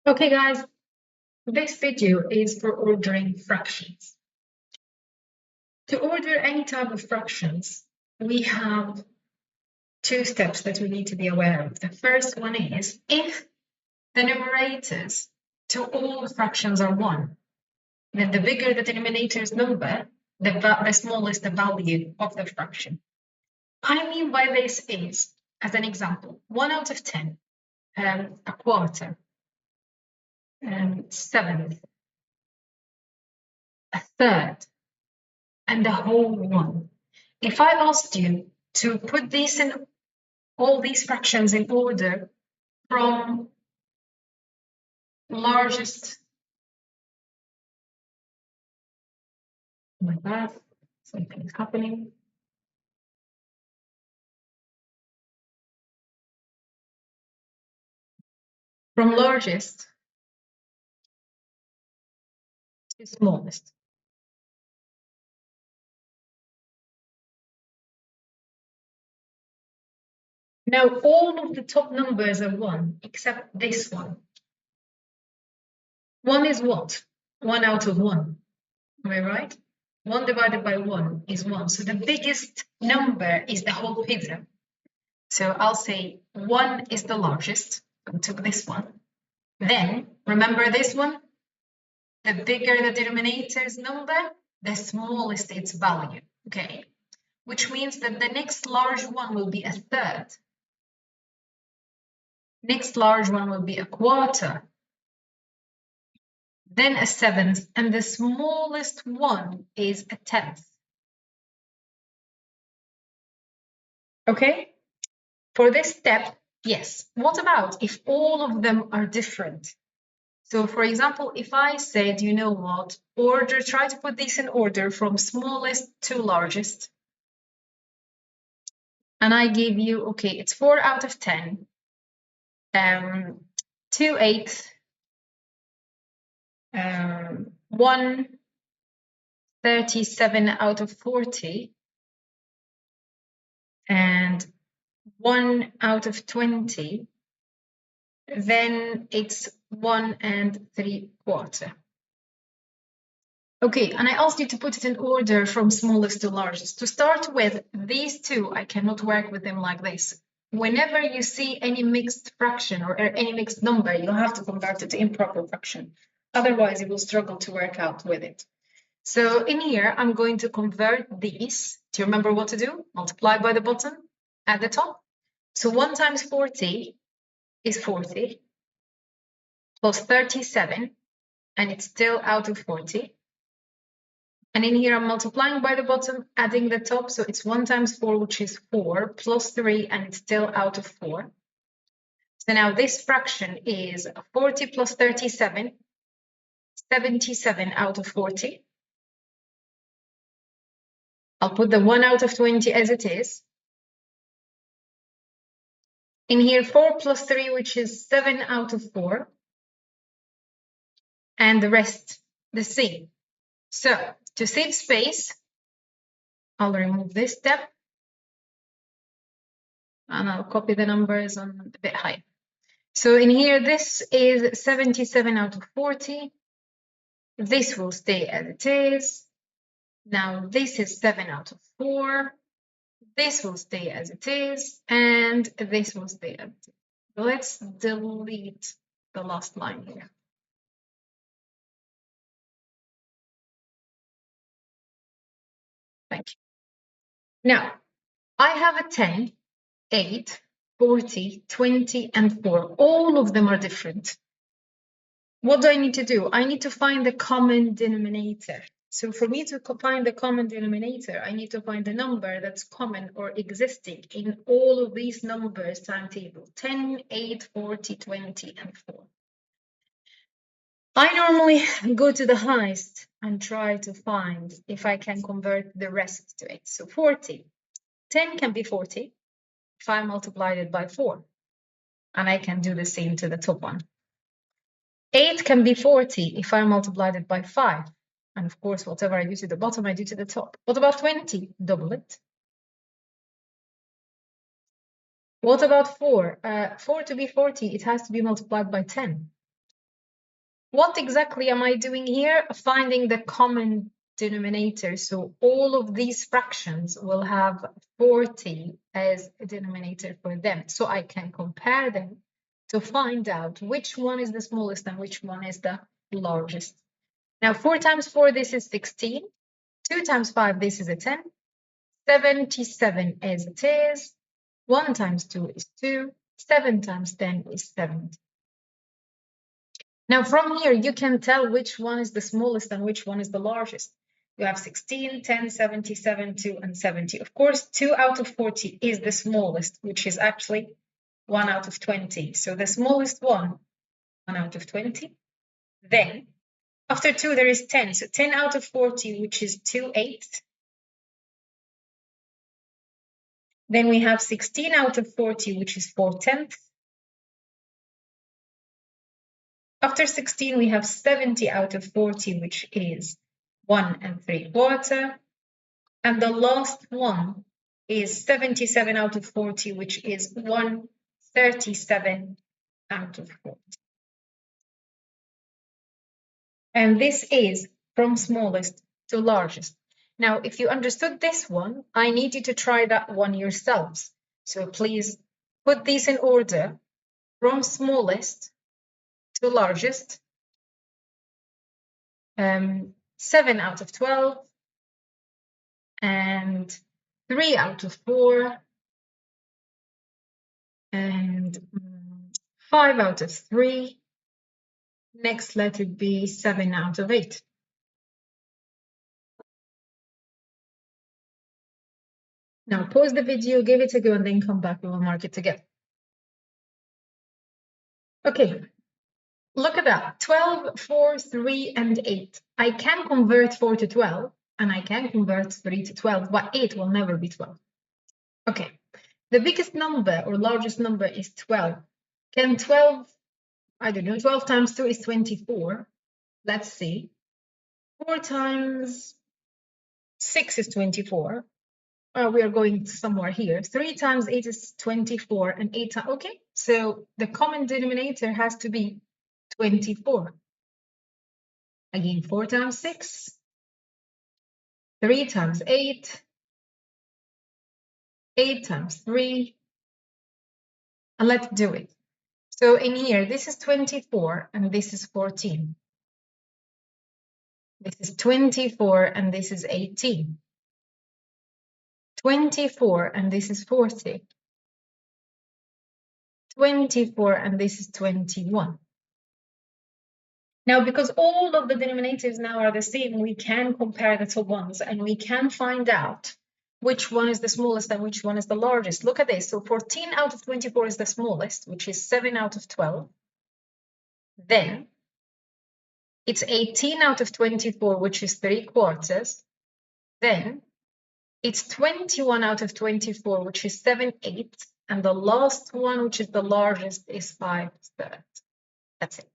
Okay, guys, this video is for ordering fractions. To order any type of fractions, we have two steps that we need to be aware of. The first one is if the numerators to all fractions are 1, then the bigger the denominator's number, the smallest the value of the fraction. What I mean by this is, as an example, 1 out of 10, a quarter, 7th, a third, and the whole one. If I asked you to put these in all these fractions in order from largest, like that, something is happening. From largest to smallest. Now all of the top numbers are 1 except this one. 1 is what? 1 out of 1. Am I right? 1 divided by 1 is 1. So the biggest number is the whole pizza. So I'll say 1 is the largest. I took this one. Then, remember this one? The bigger the denominator's number, the smallest its value, okay? Which means that the next large one will be a third. Next large one will be a quarter. Then a seventh, and the smallest one is a tenth. Okay? For this step, yes. What about if all of them are different? So for example, if I said, you know what, try to put these in order from smallest to largest. And I give you, okay, it's 4 out of 10, 2/8, 1/37 out of 40, and 1 out of 20, then it's 1 3/4. Okay, and I asked you to put it in order from smallest to largest. To start with, these two, I cannot work with them like this. Whenever you see any mixed fraction or any mixed number, you'll have to convert it to improper fraction. Otherwise, you will struggle to work out with it. So in here, I'm going to convert these. Do you remember what to do? Multiply by the bottom at the top. So 1 times 40 is 40 plus 37, and it's still out of 40. And in here, I'm multiplying by the bottom, adding the top. So it's 1 times 4, which is 4, plus 3, and it's still out of 4. So now this fraction is 40 plus 37, 77 out of 40. I'll put the 1 out of 20 as it is. In here, 4 plus 3, which is 7 out of 4. And the rest, the same. So to save space, I'll remove this step. And I'll copy the numbers on a bit higher. So in here, this is 77 out of 40. This will stay as it is. Now this is 7 out of 4. This will stay as it is. And this will stay as it is. Let's delete the last line here. Thank you. Now, I have a 10, 8, 40, 20, and 4. All of them are different. What do I need to do? I need to find the common denominator. So for me to find the common denominator, I need to find the number that's common or existing in all of these numbers timetable, 10, 8, 40, 20, and 4. I normally go to the highest and try to find if I can convert the rest to it. So 40. 10 can be 40 if I multiplied it by 4. And I can do the same to the top one. 8 can be 40 if I multiplied it by 5. And of course, whatever I do to the bottom, I do to the top. What about 20? Double it. What about 4? 4 to be 40, it has to be multiplied by 10. What exactly am I doing here? Finding the common denominator. So all of these fractions will have 40 as a denominator for them. So I can compare them to find out which one is the smallest and which one is the largest. Now 4 times 4, this is 16. 2 times 5, this is a 10. 77 as it is. 1 times 2 is 2. 7 times 10 is 70. Now from here, you can tell which one is the smallest and which one is the largest. You have 16, 10, 77, 2, and 70. Of course, 2 out of 40 is the smallest, which is actually 1 out of 20. So the smallest one, 1 out of 20. Then, after 2, there is 10. So 10 out of 40, which is 2/8. Then we have 16 out of 40, which is 4/10. After 16, we have 70 out of 40, which is 1 3/4. And the last one is 77 out of 40, which is 1/37 out of 40. And this is from smallest to largest. Now, if you understood this one, I need you to try that one yourselves. So please put these in order from smallest to largest. 7 out of 12 and 3 out of 4 and 5 out of 3. Next, let it be 7 out of 8. Now pause the video, give it a go, and then come back. We will mark it together. Okay, look at that. 12, 4, 3, and 8. I can convert 4 to 12, and I can convert 3 to 12, but 8 will never be 12. Okay, the biggest number or largest number is 12. Can 12, I don't know, 12 times 2 is 24. Let's see. 4 times 6 is 24. We are going somewhere here. 3 times 8 is 24, and 8 times, okay. So the common denominator has to be 24. Again, 4 times 6, 3 times 8, 8 times 3, and let's do it. So in here, this is 24, and this is 14. This is 24, and this is 18. 24, and this is 40. 24, and this is 21. Now, because all of the denominators now are the same, we can compare the two ones, and we can find out which one is the smallest and which one is the largest. Look at this. So 14 out of 24 is the smallest, which is 7 out of 12. Then it's 18 out of 24, which is 3/4. Then it's 21 out of 24, which is 7/8. And the last one, which is the largest, is 5/3. That's it.